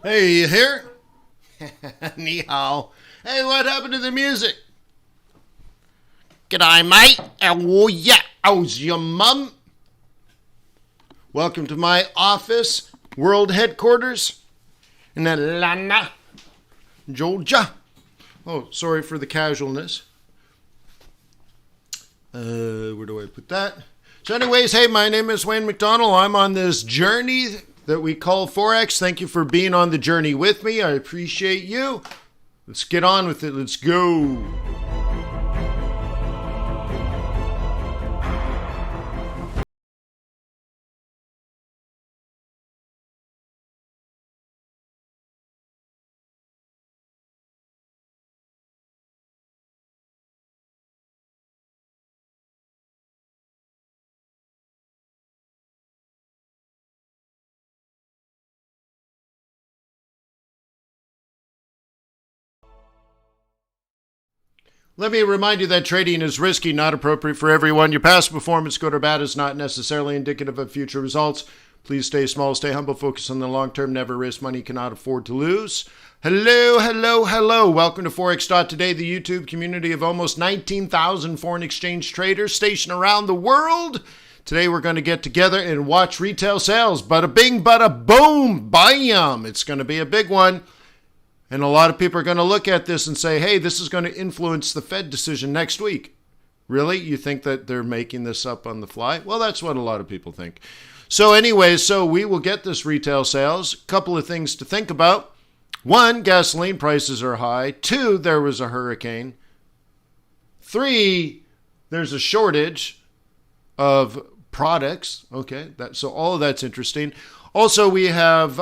Hey, you here? Ni hao. Hey, what happened to the music? G'day, mate. Oh, yeah. How's your mum? Welcome to my office, world headquarters in Atlanta, Georgia. Oh, sorry for the casualness. Where do I put that? So anyways, hey, my name is Wayne McDonald. I'm on this journey that we call Forex. Thank you for being on the journey with me. I appreciate you. Let's get on with it. Let's go. Let me remind you that trading is risky, not appropriate for everyone. Your past performance, good or bad, is not necessarily indicative of future results. Please stay small, stay humble, focus on the long term, never risk money you cannot afford to lose. Hello, hello, hello. Welcome to Forex.Today, the YouTube community of almost 19,000 foreign exchange traders stationed around the world. Today we're going to get together and watch retail sales. Bada bing, bada boom, bam. It's going to be a big one. And a lot of people are going to look at this and say, hey, this is going to influence the Fed decision next week. Really? You think that they're making this up on the fly? Well, that's what a lot of people think. So anyways, we will get this retail sales. Couple of things to think about. One, gasoline prices are high. Two, there was a hurricane. Three, there's a shortage of products. Okay, so all of that's interesting. Also, we have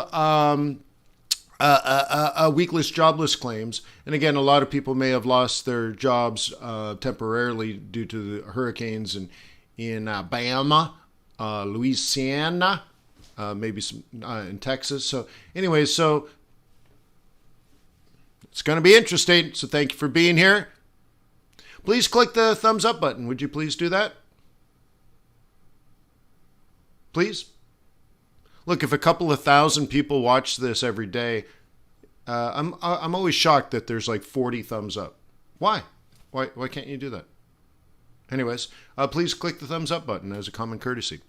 weekless jobless claims. And again, a lot of people may have lost their jobs temporarily due to the hurricanes in Alabama, Louisiana, maybe some in Texas. So anyways, so it's going to be interesting. So thank you for being here. Please click the thumbs up button. Would you please do that? Please? Look, if a couple of thousand people watch this every day, I'm always shocked that there's like 40 thumbs up. Why? Why can't you do that? Anyways, please click the thumbs up button as a common courtesy.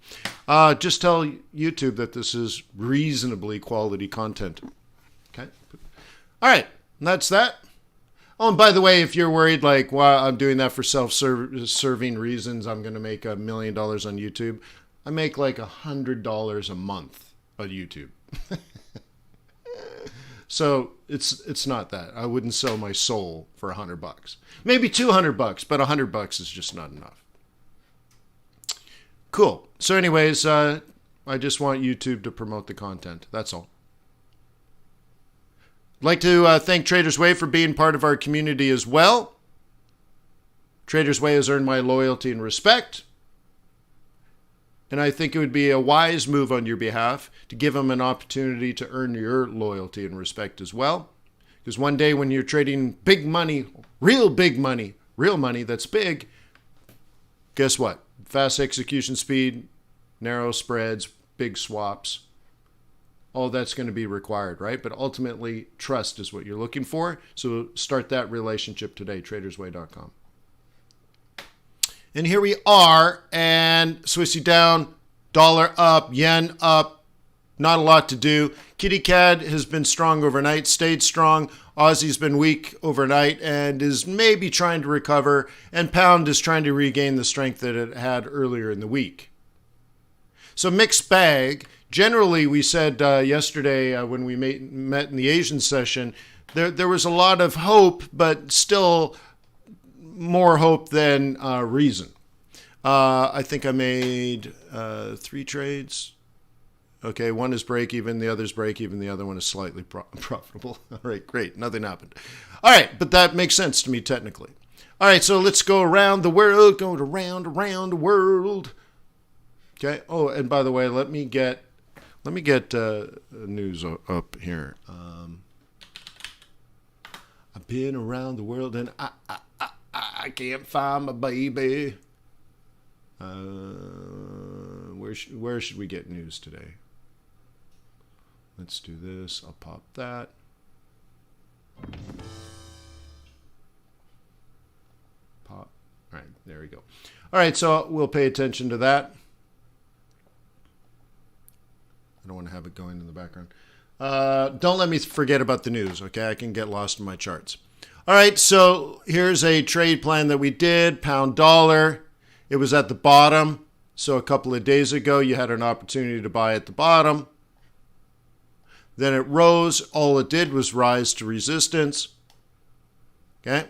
Just tell YouTube that this is reasonably quality content. Okay? All right. And that's that. Oh, and by the way, if you're worried, like, well, I'm doing that for self-serving reasons, I'm going to make $1 million on YouTube. I make like $100 a month on YouTube. So it's not that. I wouldn't sell my soul for $100. Maybe $200, but $100 is just not enough. Cool. So anyways, I just want YouTube to promote the content. That's all. I'd like to thank Traders Way for being part of our community as well. Traders Way has earned my loyalty and respect. And I think it would be a wise move on your behalf to give them an opportunity to earn your loyalty and respect as well. Because one day when you're trading big money, real money that's big, guess what? Fast execution speed, narrow spreads, big swaps, all that's going to be required, right? But ultimately, trust is what you're looking for. So start that relationship today, tradersway.com. And here we are, and Swissy down, dollar up, yen up, not a lot to do. Kitty CAD has been strong overnight, stayed strong. Aussie's been weak overnight and is maybe trying to recover, and pound is trying to regain the strength that it had earlier in the week. So mixed bag. Generally, we said yesterday when we met in the Asian session, there was a lot of hope, but still more hope than reason. I think I made 3 trades. Okay, one is break even, the other's break even, the other one is slightly profitable. All right, great, nothing happened. All right, but that makes sense to me technically. All right, so let's go around the world, go around the world. Okay. Oh, and by the way, let me get news up here. I've been around the world and I can't find my baby. Where should we get news today? Let's do this. I'll pop that. Pop. All right, there we go. All right, so we'll pay attention to that. I don't want to have it going in the background. Don't let me forget about the news, okay? I can get lost in my charts. All right, so here's a trade plan that we did, pound dollar. It was at the bottom. So a couple of days ago, you had an opportunity to buy at the bottom. Then it rose. All it did was rise to resistance. Okay.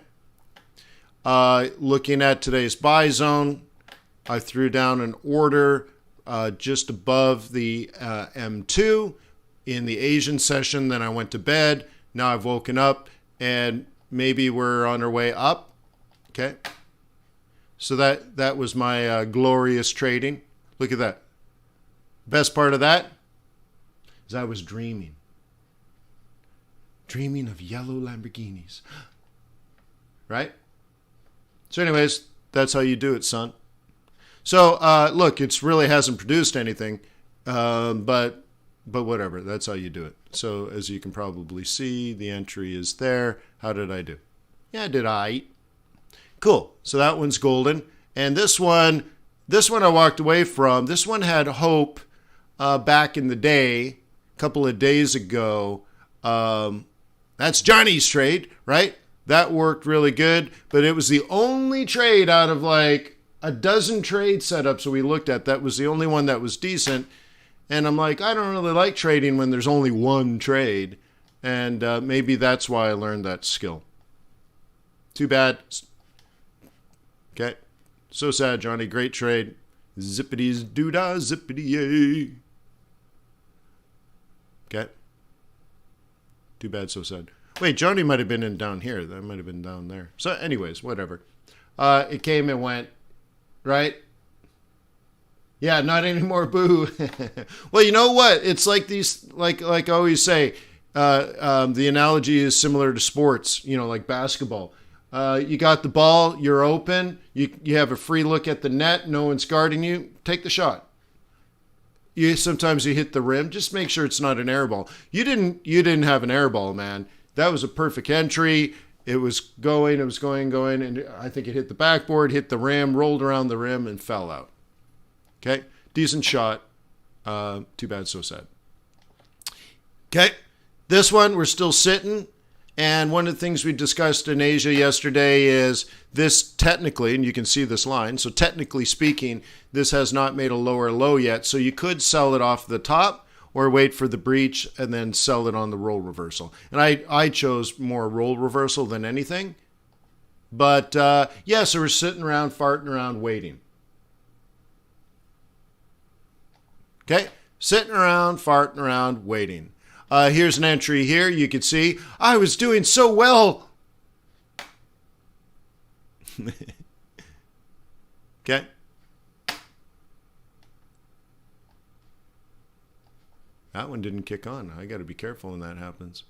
Looking at today's buy zone, I threw down an order just above the M2 in the Asian session. Then I went to bed. Now I've woken up and maybe we're on our way up. Okay. So that was my glorious trading. Look at that. Best part of that is I was dreaming. Dreaming of yellow Lamborghinis. Right? So anyways, that's how you do it, son. So look, it really hasn't produced anything, but whatever. That's how you do it. So as you can probably see, the entry is there. How did I do? Yeah, did I? Cool. So that one's golden. And this one I walked away from. This one had hope back in the day, a couple of days ago. That's Johnny's trade, right? That worked really good, but it was the only trade out of like a dozen trade setups that we looked at. That was the only one that was decent. And I'm like, I don't really like trading when there's only one trade. And maybe that's why I learned that skill. Too bad. Okay. So sad, Johnny. Great trade. Zippity's doodah, zippity yay. Okay. Too bad, so sad. Wait, Johnny might have been in down here. That might have been down there. So anyways, whatever. It came and went, right? Yeah, not anymore, boo. Well, you know what? It's like these, like I always say, the analogy is similar to sports, you know, like basketball. You got the ball, you're open, you have a free look at the net, no one's guarding you, take the shot. Sometimes you hit the rim, just make sure it's not an air ball. You didn't have an air ball, man. That was a perfect entry. It was going, and I think it hit the backboard, hit the rim, rolled around the rim, and fell out. Okay, decent shot. Too bad, so sad. Okay, this one, we're still sitting. And one of the things we discussed in Asia yesterday is this technically, and you can see this line, so technically speaking, this has not made a lower low yet. So you could sell it off the top or wait for the breach and then sell it on the roll reversal. And I chose more roll reversal than anything. But yeah, so we're sitting around, farting around, waiting. Okay, sitting around, farting around, waiting. Here's an entry here. You can see I was doing so well. Okay. That one didn't kick on. I got to be careful when that happens.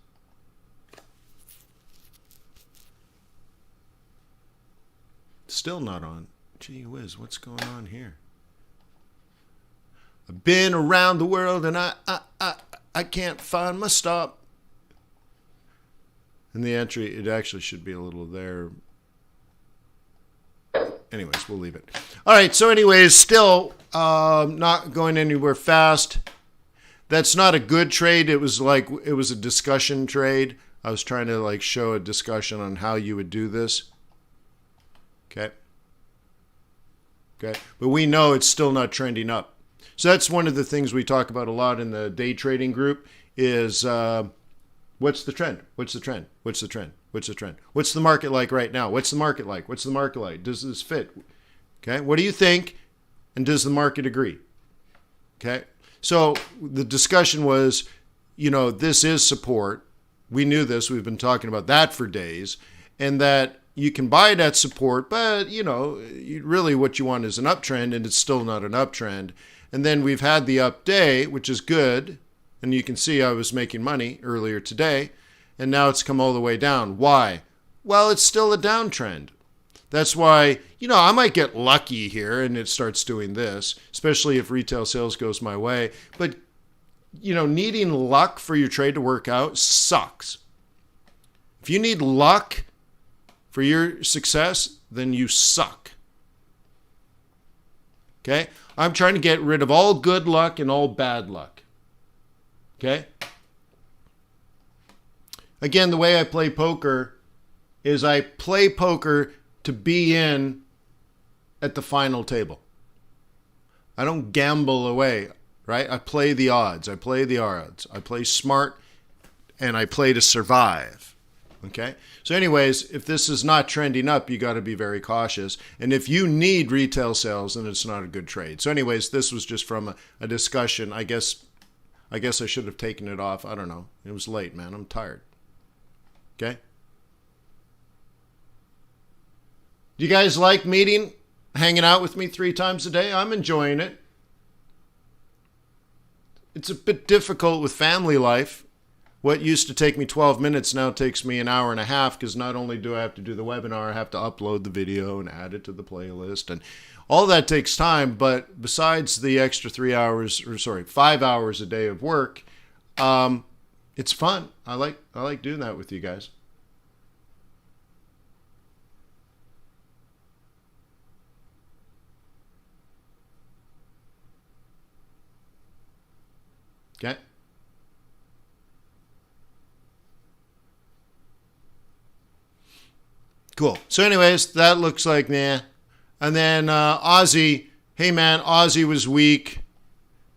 Still not on. Gee whiz, what's going on here? I've been around the world and I can't find my stop. And the entry, it actually should be a little there. Anyways, we'll leave it. All right, so anyways, still not going anywhere fast. That's not a good trade. It was a discussion trade. I was trying to like show a discussion on how you would do this. Okay. Okay. But we know it's still not trending up. So that's one of the things we talk about a lot in the day trading group is what's the trend? What's the trend? What's the trend? What's the trend? What's the market like right now? What's the market like? What's the market like? Does this fit? Okay. What do you think? And does the market agree? Okay. So the discussion was, you know, this is support. We knew this. We've been talking about that for days. And that you can buy it at support, but, you know, really what you want is an uptrend, and it's still not an uptrend. And then we've had the up day, which is good. And you can see I was making money earlier today. And now it's come all the way down. Why? Well, it's still a downtrend. That's why, you know, I might get lucky here and it starts doing this, especially if retail sales goes my way. But needing luck for your trade to work out sucks. If you need luck for your success, then you suck. Okay? I'm trying to get rid of all good luck and all bad luck. Okay? Again, the way I play poker is I play poker to be in at the final table. I don't gamble away, right? I play the odds. I play smart, and I play to survive. Okay? So anyways, if this is not trending up, you got to be very cautious. And if you need retail sales, then it's not a good trade. So anyways, this was just from a discussion. I guess I should have taken it off. I don't know. It was late, man. I'm tired. Okay? Do you guys like hanging out with me 3 times a day? I'm enjoying it. It's a bit difficult with family life. What used to take me 12 minutes now takes me an hour and a half, because not only do I have to do the webinar, I have to upload the video and add it to the playlist, and all that takes time. But besides the extra 5 hours a day of work, it's fun. I like doing that with you guys. Okay. Cool. So anyways, that looks like nah. And then Aussie, hey man, Aussie was weak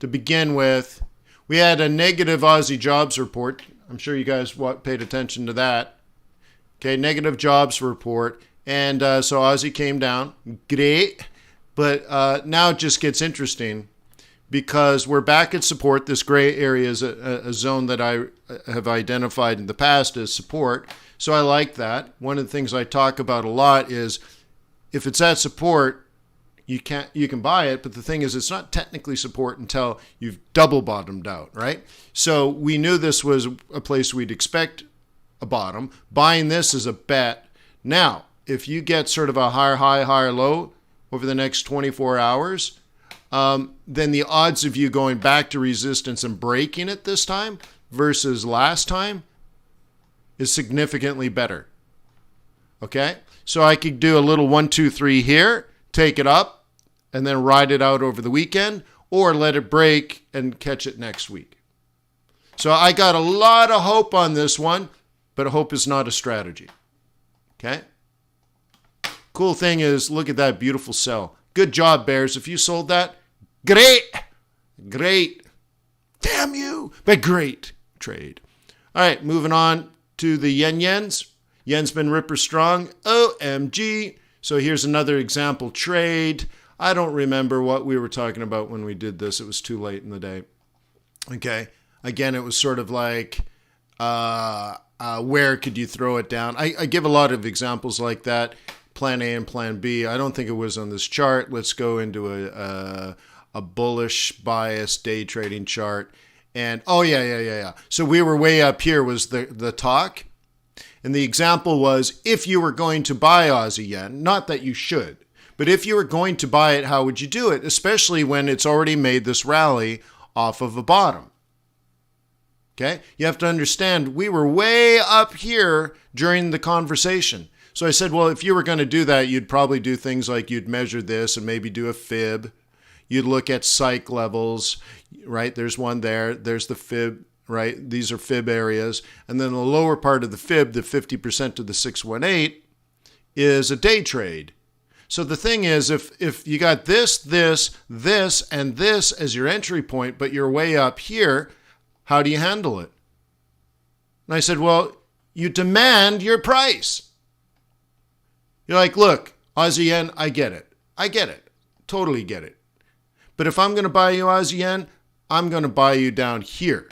to begin with. We had a negative Aussie jobs report. I'm sure you guys paid attention to that. Okay, negative jobs report. And so Aussie came down. Great. But now it just gets interesting, because we're back at support. This gray area is a zone that I have identified in the past as support. So I like that. One of the things I talk about a lot is if it's at support, you can buy it, but the thing is it's not technically support until you've double bottomed out, right? So we knew this was a place we'd expect a bottom. Buying this is a bet. Now, if you get sort of a higher high, higher low over the next 24 hours, then the odds of you going back to resistance and breaking it this time versus last time is significantly better. Okay? So I could do a little 1, 2, 3 here, take it up, and then ride it out over the weekend, or let it break and catch it next week. So I got a lot of hope on this one, but hope is not a strategy. Okay? Cool thing is, look at that beautiful sell. Good job, Bears. If you sold that, great. Great. Damn you. But great trade. All right, moving on to the yens. Yen's been ripper strong. OMG. So here's another example trade. I don't remember what we were talking about when we did this. It was too late in the day. Okay. Again, it was sort of like, where could you throw it down? I give a lot of examples like that. Plan A and Plan B. I don't think it was on this chart. Let's go into a bullish bias day trading chart. And yeah. So we were way up here was the talk. And the example was, if you were going to buy Aussie yen, not that you should, but if you were going to buy it, how would you do it? Especially when it's already made this rally off of a bottom. Okay? You have to understand, we were way up here during the conversation. So I said, well, if you were going to do that, you'd probably do things like you'd measure this and maybe do a fib. You'd look at psych levels, right? There's one there. There's the fib, right? These are fib areas. And then the lower part of the fib, the 50% to the 618, is a day trade. So the thing is, if you got this, and this as your entry point, but you're way up here, how do you handle it? And I said, well, you demand your price. You're like, look, Aussie yen, I get it. Totally get it. But if I'm going to buy you Aussie yen, I'm going to buy you down here.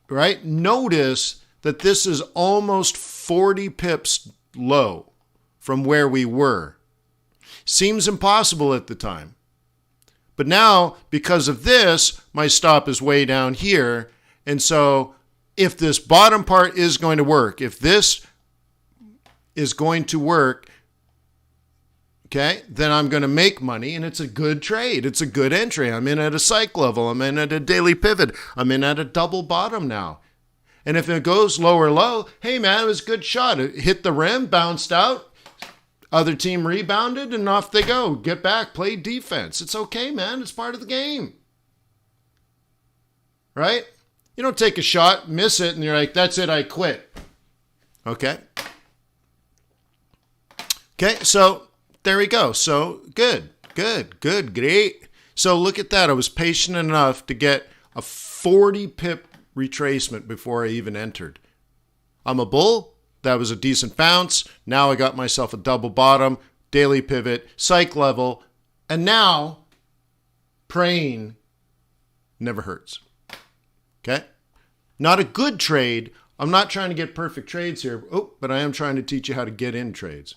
Right? Notice that this is almost 40 pips low from where we were. Seems impossible at the time. But now, because of this, my stop is way down here. And so if this bottom part is going to work, if this is going to work, okay, then I'm going to make money, and it's a good trade. It's a good entry. I'm in at a cycle level. I'm in at a daily pivot. I'm in at a double bottom now. And if it goes lower low, hey, man, it was a good shot. It hit the rim, bounced out. Other team rebounded, and off they go. Get back, play defense. It's okay, man. It's part of the game. Right? You don't take a shot, miss it, and you're like, that's it, I quit. Okay? Okay, so there we go. So good, great. So look at that. I was patient enough to get a 40 pip retracement before I even entered. I'm a bull. That was a decent bounce. Now I got myself a double bottom, daily pivot, psych level, and now praying never hurts. Okay? Not a good trade. I'm not trying to get perfect trades here. Oh, but I am trying to teach you how to get in trades.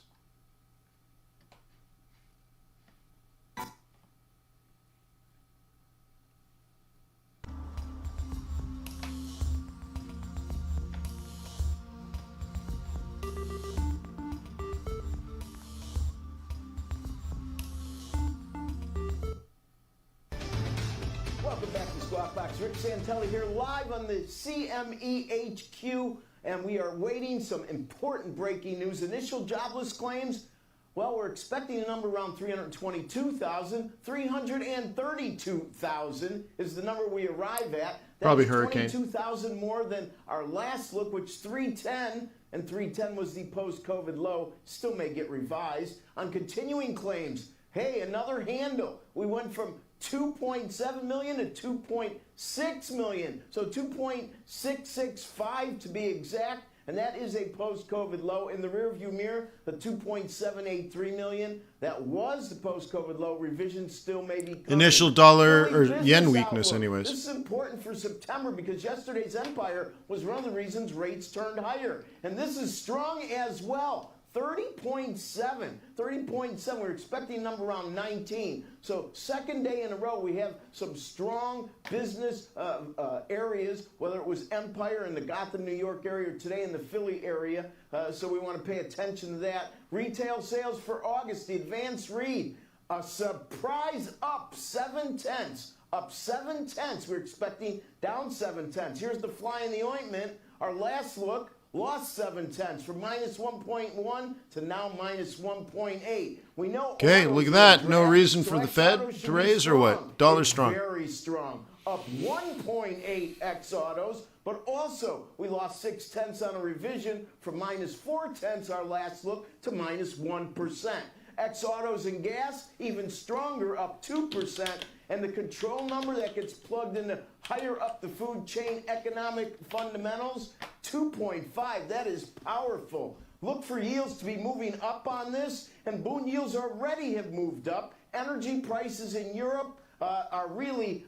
Welcome back to Squawk Box. Rick Santelli here live on the CME HQ, and we are waiting some important breaking news. Initial jobless claims, well, we're expecting a number around 322,000. 332,000 is the number we arrive at. Probably hurricane. 22,000 more than our last look, which 310, and 310 was the post-COVID low. Still may get revised. On continuing claims, hey, another handle. We went from 2.7 million to 2.6 million. So 2.665 to be exact. And that is a post-COVID low. In the rearview mirror, the 2.783 million, that was the post-COVID low. Revision still may be coming. Initial dollar or Business yen weakness outlook. anyways. This is important for September because yesterday's empire was one of the reasons rates turned higher. And this is strong as well. 30.7. We're expecting a number around 19. So second day in a row, we have some strong business areas, whether it was Empire in the Gotham, New York area, or today in the Philly area. So we want to pay attention to that. Retail sales for August, the advanced read, a surprise up 0.7. Up 0.7. We're expecting down 0.7. Here's the fly in the ointment. Our last look. Lost 0.7 from minus 1.1 to now minus 1.8. We know. Okay, look at that. No reason for the Fed to raise or what? Dollar strong. Very strong. Up 1.8 X autos, but also we lost 0.6 on a revision from minus 0.4 our last look to minus 1%. X autos and gas even stronger, up 2%. And the control number that gets plugged into higher up the food chain economic fundamentals, 2.5. That is powerful. Look for yields to be moving up on this, and Bund yields already have moved up. Energy prices in Europe are really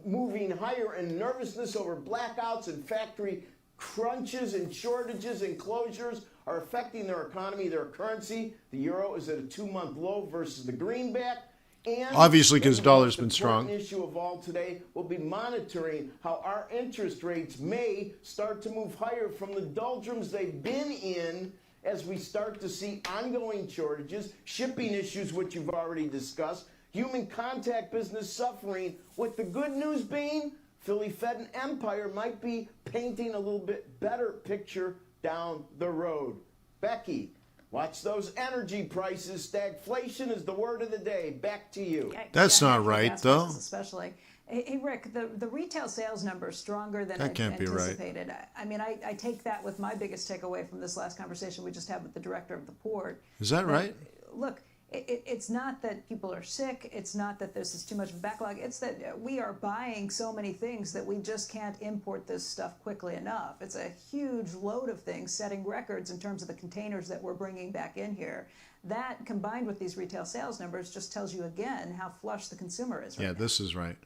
moving higher, and nervousness over blackouts and factory crunches and shortages and closures are affecting their economy, their currency. The euro is at a 2-month low versus the greenback. And obviously, because the dollar's been strong. The issue of all today will be monitoring how our interest rates may start to move higher from the doldrums they've been in as we start to see ongoing shortages, shipping issues, which you've already discussed, human contact business suffering, with the good news being Philly Fed and Empire might be painting a little bit better picture down the road. Becky, watch those energy prices. Stagflation is the word of the day. Back to you. That's not right, though. Especially. Hey, Rick, the retail sales number is stronger than that can't anticipated. Be right. I mean, I take that with my biggest takeaway from this last conversation we just had with the director of the port. Is that right? Look, it's not that people are sick. It's not that this is too much of a backlog. It's that we are buying so many things that we just can't import this stuff quickly enough. It's a huge load of things setting records in terms of the containers that we're bringing back in here. That, combined with these retail sales numbers, just tells you again how flush the consumer is right now. This is right.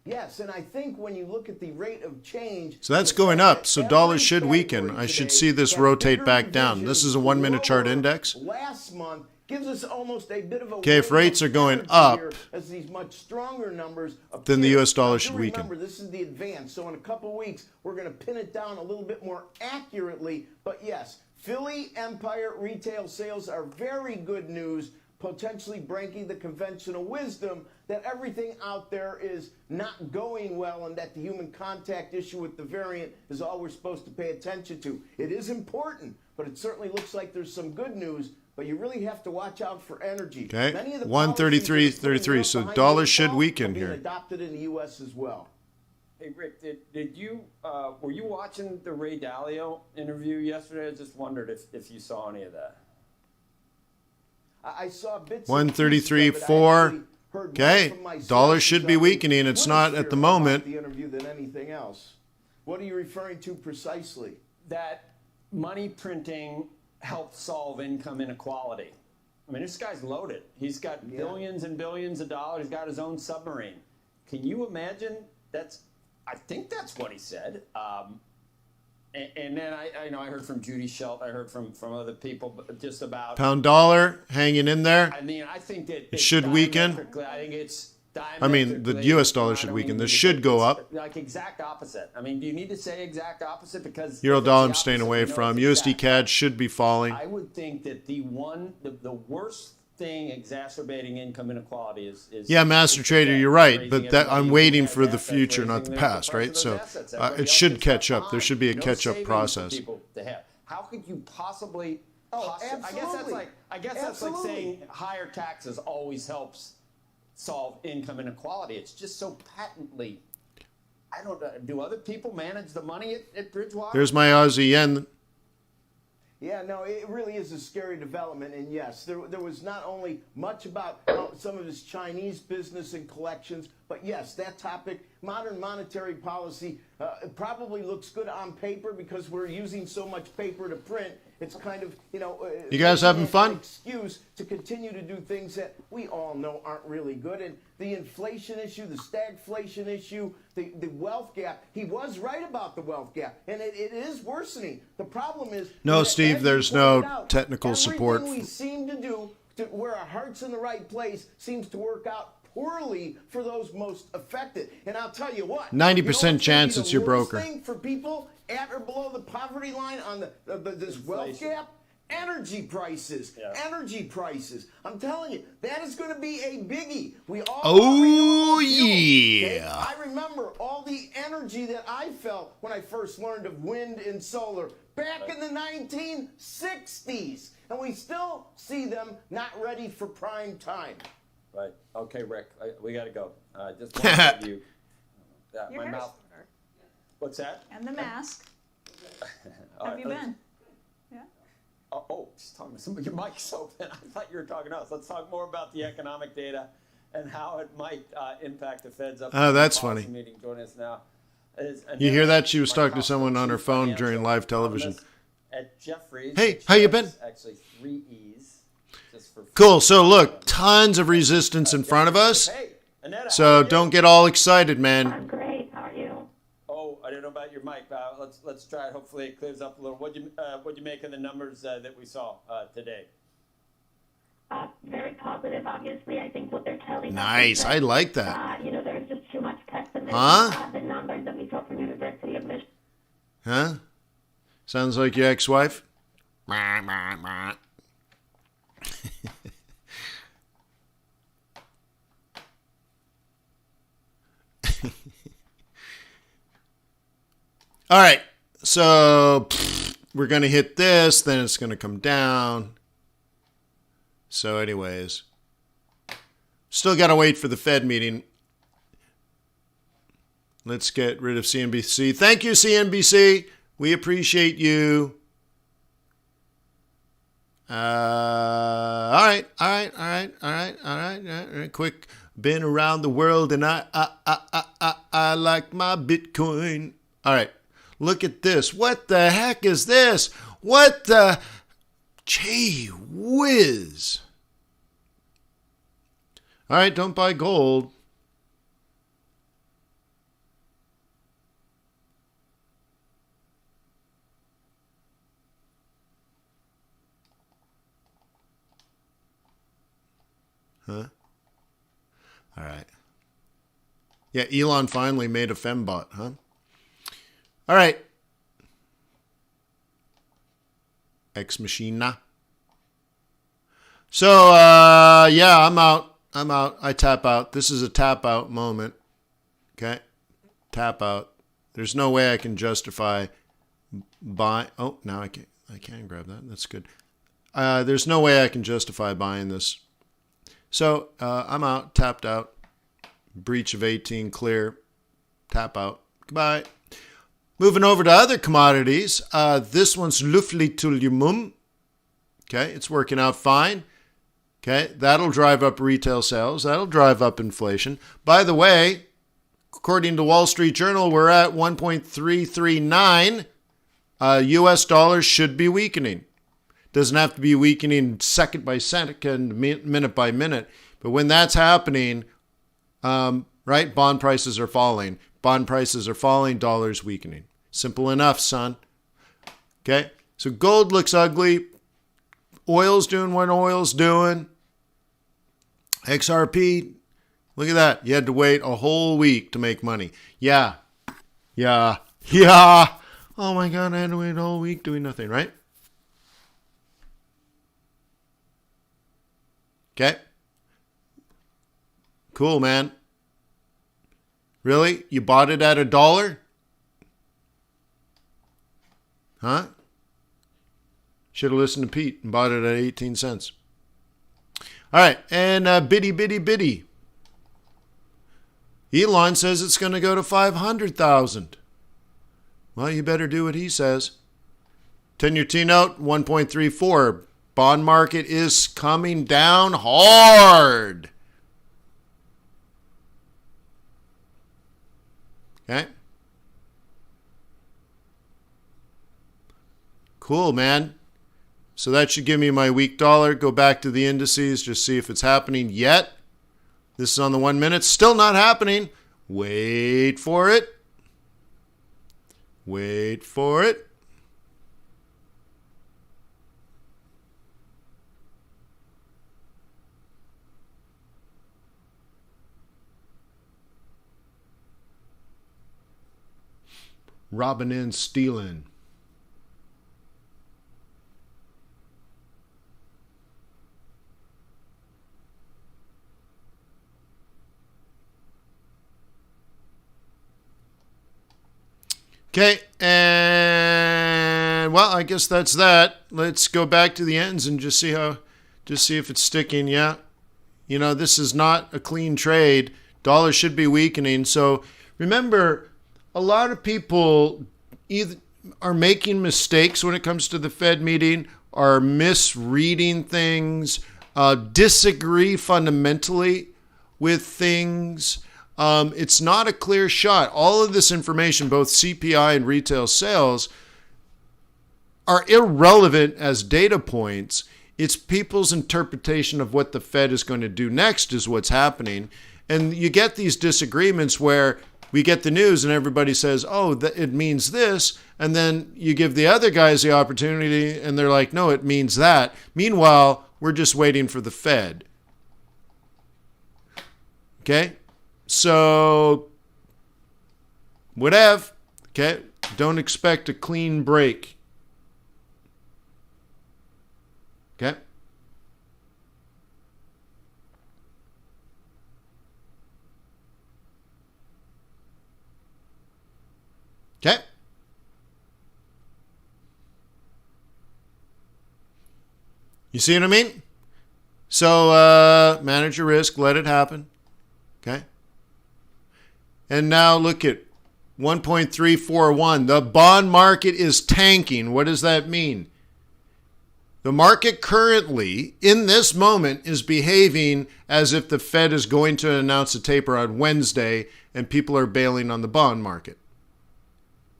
Yes, and I think when you look at the rate of change... So that's going up, so dollars should weaken. I should see this rotate back down. This is a 1-minute chart index. Last month gives us almost a bit of a... Okay, if rates are going up, as these much stronger numbers then the U.S. dollar should weaken. Remember, this is the advance, so in a couple weeks, we're going to pin it down a little bit more accurately. But yes, Philly Empire retail sales are very good news, potentially breaking the conventional wisdom that everything out there is not going well and that the human contact issue with the variant is all we're supposed to pay attention to. It is important, but it certainly looks like there's some good news, but you really have to watch out for energy. Okay, Many of the 133.33, so dollar should weaken being here. adopted in the U.S. as well. Hey Rick, did you were you watching the Ray Dalio interview yesterday? I just wondered if you saw any of that. I saw bits. 133.4. Okay, dollar should be weakening. It's not at the moment. The interview than anything else. What are you referring to precisely? That money printing helped solve income inequality. I mean, this guy's loaded. He's got billions and billions of dollars. He's got his own submarine. Can you imagine? I think that's what he said. And then I heard from Judy Schultz. I heard from other people just about Pound dollar hanging in there. I mean, I think that it should weaken. I think it's. I mean, the U.S. dollar should weaken. This should go up. Like exact opposite. I mean, do you need to say exact opposite? Because Euro dollar I'm staying away from. USD CAD should be falling. I would think that the worst thing exactizing income inequality is yeah, Master Trader, you're right, but that I'm waiting for the future, not the past, right? So it should catch up. There should be a catch-up process. How could you possibly? Absolutely. I guess that's like saying higher taxes always helps solve income inequality. It's just so patently. I don't know. Do other people manage the money at Bridgewater? There's my Aussie yen. Yeah, no, it really is a scary development. And yes, there was not only much about some of his Chinese business and collections, but yes, that topic, modern monetary policy, it probably looks good on paper because we're using so much paper to print. It's kind of, you guys having fun? An excuse to continue to do things that we all know aren't really good. And the inflation issue, the stagflation issue, the wealth gap. He was right about the wealth gap, and it is worsening. The problem is no, Steve. There's no technical support. Everything we seem to do to where our heart's in the right place seems to work out poorly for those most affected. And I'll tell you what, 90% chance it's your broker. Thing for people at or below the poverty line on this wealth gap. Energy prices. Energy prices. I'm telling you, that is going to be a biggie. We all yeah. I remember all the energy that I felt when I first learned of wind and solar back in the 1960s. And we still see them not ready for prime time. Right. Okay, Rick, we got to go. Just want to give you my mouth. What's that? And the mask. Have you been? Yeah. Just talking to somebody. Your mic's open. I thought you were talking to us. Let's talk more about the economic data and how it might impact the Fed's upcoming that's policy funny. meeting. Join us now. You hear that? She was talking to someone on her phone during live television. At Jeffries. Hey, how you been? Actually, 3 E's. Cool. So look, tons of resistance in front of us. Hey, Annetta, so don't get all excited, man. I'm great. How are you? Oh, I don't know about your mic. Let's try it. Hopefully it clears up a little. What'd you make of the numbers that we saw today? Very positive, obviously. I think what they're telling us. Nice. I like that. There's just too much pessimism. Huh? The numbers that we saw from University of Michigan. Huh? Sounds like your ex-wife? All right, so we're going to hit this, then it's going to come down. So anyways, still got to wait for the Fed meeting. Let's get rid of CNBC. Thank you, CNBC. We appreciate you. All right. Quick, been around the world and I like my Bitcoin. All right. Look at this. What the heck is this? What the... Gee whiz. All right, don't buy gold. Huh? All right. Yeah, Elon finally made a fembot, huh? All right. Ex Machina. So, yeah, I'm out. I tap out. This is a tap out moment. Okay? Tap out. There's no way I can justify buy. Oh, now I can grab that. That's good. There's no way I can justify buying this. So, I'm out. Tapped out. Breach of 18 clear. Tap out. Goodbye. Moving over to other commodities. This one's Luftlitulumum. Okay, it's working out fine. Okay, that'll drive up retail sales. That'll drive up inflation. By the way, according to Wall Street Journal, we're at 1.339. US dollars should be weakening. Doesn't have to be weakening second by second, minute by minute. But when that's happening, right, bond prices are falling. Bond prices are falling, dollars weakening. Simple enough, son. Okay, so gold looks ugly. Oil's doing what oil's doing. XRP, look at that. You had to wait a whole week to make money. Yeah. Oh my God, I had to wait a whole week doing nothing, right? Okay. Cool, man. Really? You bought it at $1? Huh? Should have listened to Pete and bought it at 18 cents. All right, and biddy. Elon says it's going to go to 500,000. Well, you better do what he says. 10-year T-note, 1.34. Bond market is coming down hard. Okay. Cool, man. So that should give me my weak dollar. Go back to the indices, just see if it's happening yet. This is on the 1 minute. Still not happening. Wait for it. Wait for it. Robbing and stealing. Okay, and well, I guess that's that. Let's go back to the ends and just see if it's sticking. Yeah, you know, this is not a clean trade. Dollar should be weakening. So remember, a lot of people either are making mistakes when it comes to the Fed meeting, are misreading things, disagree fundamentally with things. It's not a clear shot. All of this information, both CPI and retail sales, are irrelevant as data points. It's people's interpretation of what the Fed is going to do next is what's happening. And you get these disagreements where we get the news and everybody says, oh, it means this. And then you give the other guys the opportunity and they're like, no, it means that. Meanwhile, we're just waiting for the Fed. Okay? So, whatever. Okay? Don't expect a clean break. Okay? Okay? You see what I mean? So, manage your risk, let it happen. Okay? And now look at 1.341. The bond market is tanking. What does that mean? The market currently, in this moment, is behaving as if the Fed is going to announce a taper on Wednesday and people are bailing on the bond market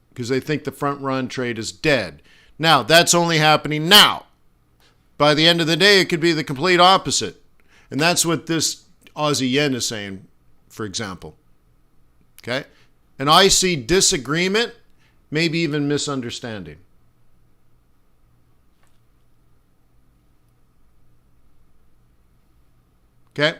because they think the front run trade is dead. Now, that's only happening now. By the end of the day, it could be the complete opposite. And that's what this Aussie yen is saying, for example. Okay? And I see disagreement, maybe even misunderstanding. Okay?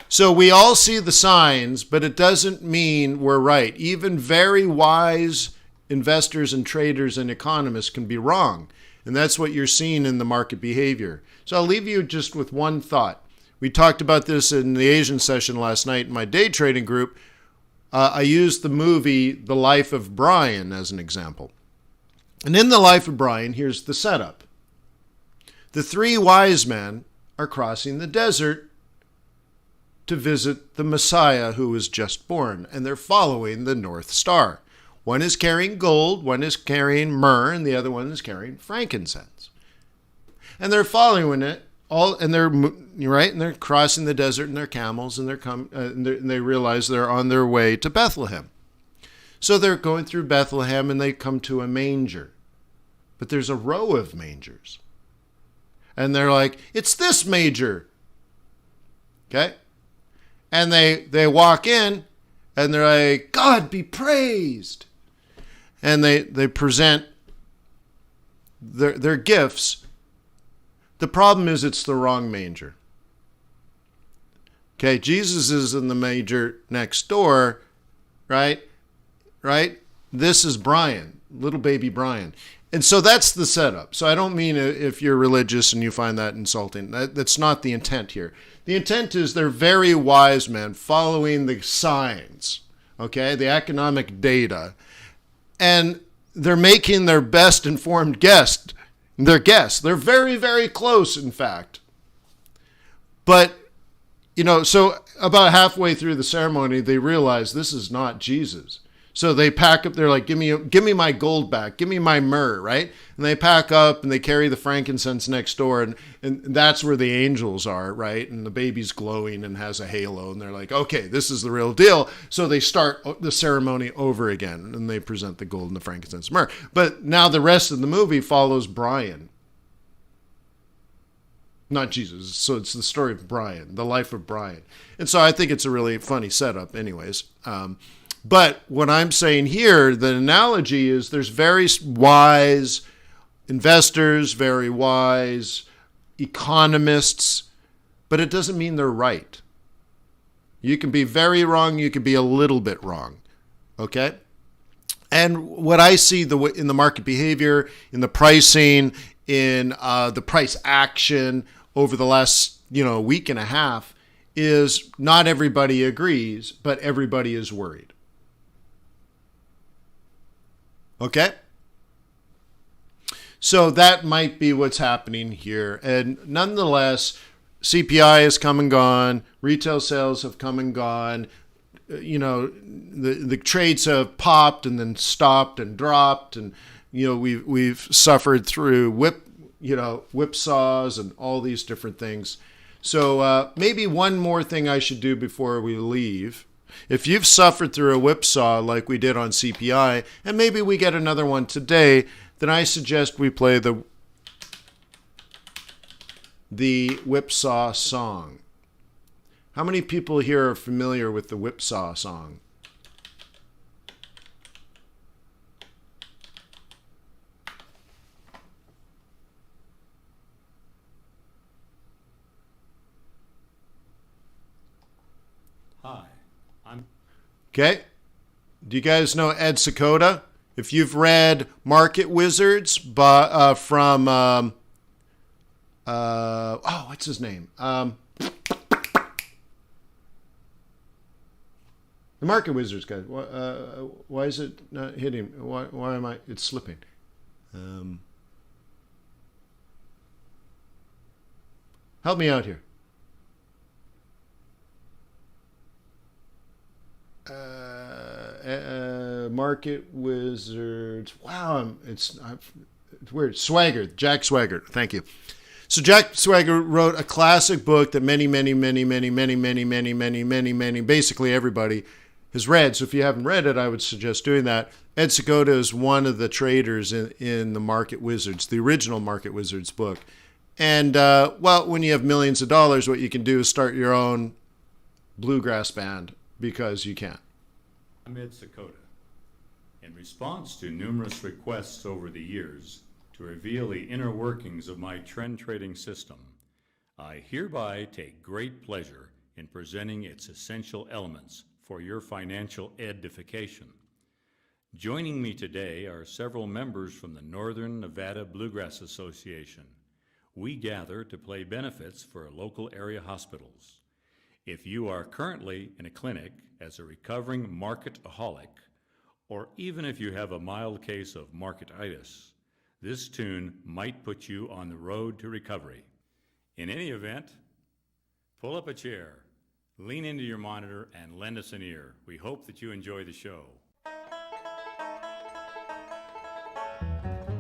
So we all see the signs, but it doesn't mean we're right. Even very wise investors and traders and economists can be wrong. And that's what you're seeing in the market behavior. So I'll leave you just with one thought. We talked about this in the Asian session last night in my day trading group. I used the movie The Life of Brian as an example. And in The Life of Brian, here's the setup. The three wise men are crossing the desert to visit the Messiah who was just born, and they're following the North Star. One is carrying gold, one is carrying myrrh, and the other one is carrying frankincense. And they're following it all, and they're crossing the desert in their camels, and they realize they're on their way to Bethlehem. So they're going through Bethlehem, and they come to a manger. But there's a row of mangers. And they're like, it's this manger. Okay? And they walk in, and they're like, God be praised. And they present their gifts. The problem is it's the wrong manger. Okay, Jesus is in the manger next door, right? This is Brian, little baby Brian. And so that's the setup. So I don't mean if you're religious and you find that insulting. That's not the intent here. The intent is they're very wise men following the signs, okay, the economic data, and they're making their best informed guess. They're very, very close, in fact. But, so about halfway through the ceremony, they realize this is not Jesus. So they pack up, they're like, give me my gold back, give me my myrrh, right? And they pack up and they carry the frankincense next door, and that's where the angels are, right? And the baby's glowing and has a halo, and they're like, okay, this is the real deal. So they start the ceremony over again, and they present the gold and the frankincense myrrh. But now the rest of the movie follows Brian. Not Jesus. So it's the story of Brian, the life of Brian. And so I think it's a really funny setup anyways. But what I'm saying here, the analogy is there's very wise investors, very wise economists, but it doesn't mean they're right. You can be very wrong, you can be a little bit wrong, okay? And what I see in the market behavior, in the pricing, in the price action over the last week and a half is not everybody agrees, but everybody is worried. Okay? So that might be what's happening here. And nonetheless, CPI has come and gone. Retail sales have come and gone. The trades have popped and then stopped and dropped. And, we've suffered through whipsaws and all these different things. So maybe one more thing I should do before we leave. If you've suffered through a whipsaw like we did on CPI, and maybe we get another one today, then I suggest we play the whipsaw song. How many people here are familiar with the whipsaw song? Hi. Okay. Do you guys know Ed Seykota? If you've read Market Wizards from, what's his name? The Market Wizards guy. Why is it not hitting? Why am I? It's slipping. Help me out here. Market Wizards. Wow, it's weird. Swigert, Jack Swigert. Thank you. So Jack Swigert wrote a classic book that many, basically everybody has read. So if you haven't read it, I would suggest doing that. Ed Seykota is one of the traders in the Market Wizards, the original Market Wizards book. And, when you have millions of dollars, what you can do is start your own bluegrass band because you can. I'm Ed Seykota. In response to numerous requests over the years to reveal the inner workings of my trend trading system, I hereby take great pleasure in presenting its essential elements for your financial edification. Joining me today are several members from the Northern Nevada Bluegrass Association. We gather to play benefits for local area hospitals. If you are currently in a clinic as a recovering marketaholic, or even if you have a mild case of marketitis, this tune might put you on the road to recovery. In any event, pull up a chair, lean into your monitor, and lend us an ear. We hope that you enjoy the show.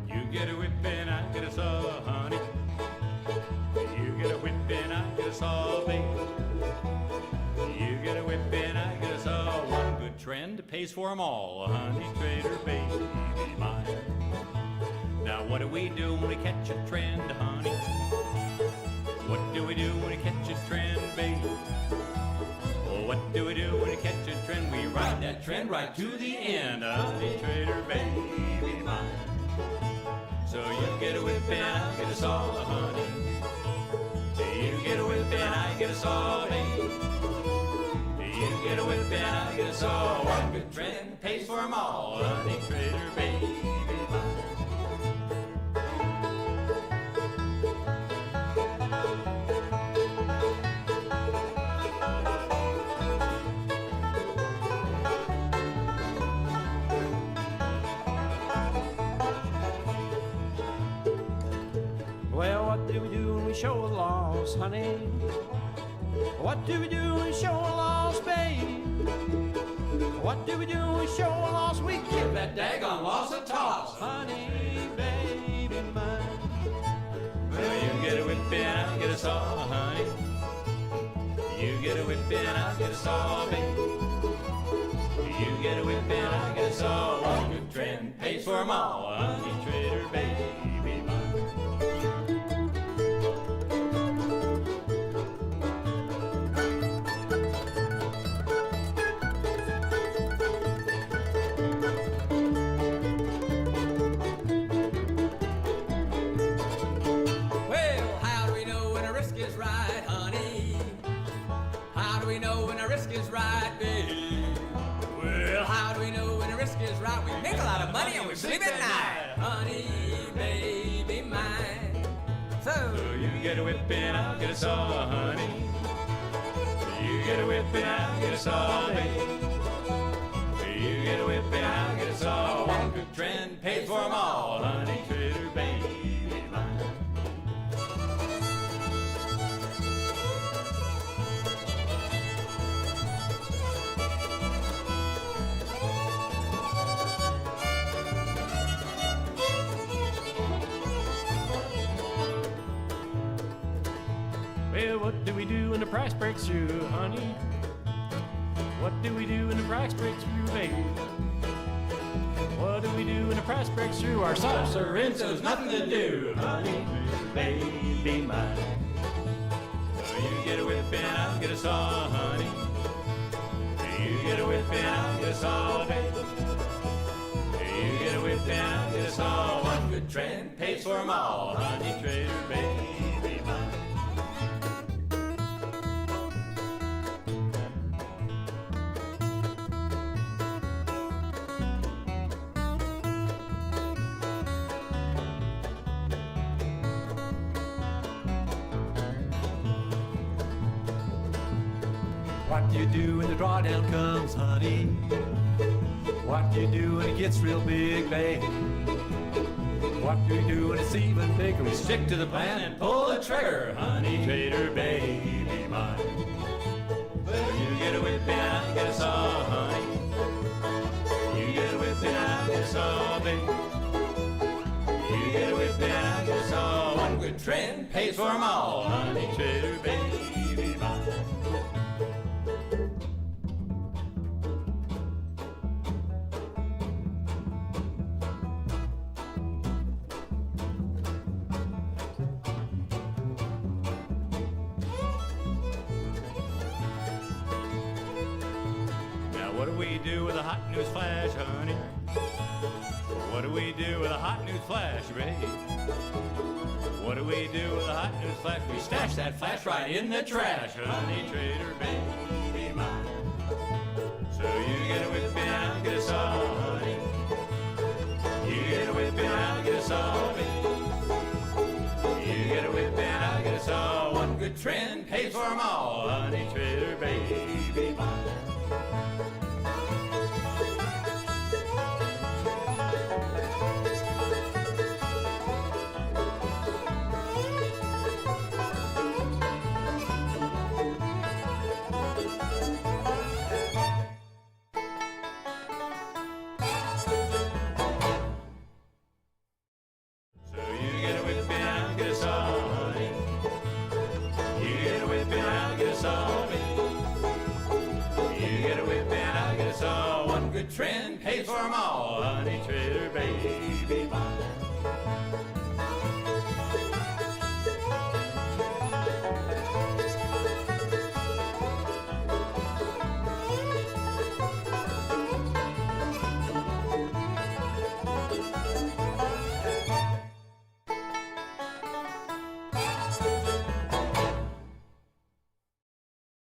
You get a whipping, I get a saw, honey. You get a whipping, I get a saw, babe. You get a whipping, I get a saw. One good trend pays for 'em all, honey trader, baby mine. Now what do we do when we catch a trend, honey? What do we do when we catch a trend, baby? Well, what do we do when we catch a trend? We ride that trend right to the end, honey trader, baby mine. So you get a whipping, I get a saw, honey. You get a whipping, I get a saw, baby. You get a whipping, I get a saw. One good trend pays for 'em all, honey trader, baby mine. Well, what do we do when we show a loss, honey? What do we do when we show a loss, babe? What do we do when we show a loss? We give that daggone loss a toss, honey, baby mine. Well, you get a whipping, I get a saw, honey. You get a whipping, I get a saw, baby. You get a whipping, I get a saw. One good trend pays for 'em all, honey trader, baby mine. Well, how do we know when a risk is right, honey? How do we know when a risk is right, babe? Well, how do we know when a risk is right? We make a lot of money and we sleep at night, honey, baby mine. So You get a whipping, I'll get a saw, honey. You get a whipping, I'll get a saw, baby. You get a whipping, I'll get a saw. One good trend pays for 'em all, honey trader, baby mine. Well, what do we do when the price breaks through, honey? What do we do when the price breaks through, baby? What do we do when the price breaks through? Our socks are in, so there's nothing to do, honey, baby mine. So you get a whipping, I'll get a saw, honey. You get a whipping, I'll get a saw, baby. You get a whipping, I'll get a saw. One good trend pays for 'em all, honey trader, baby mine. What do you do when the drawdown comes, honey? What do you do when it gets real big, babe? What do we do when it's even bigger? We stick to the plan and pull the trigger, honey trader, baby mine. Well, you get a whipping, I get a saw, honey. You get a whipping, I get a saw, baby. You get a whipping, I get a saw. One good trend pays for 'em all, honey trader, baby mine. What do we do with a hot news flash, honey? What do we do with a hot news flash, babe? What do we do with a hot news flash? We stash that flash right in the trash, honey trader, baby mine. So you get a whipping, I get a saw, honey. saw, baby. You get a whip and I get a saw. One good trend pays for 'em all. Honey trader, baby mine. Trend pays for 'em all, honey trader, baby.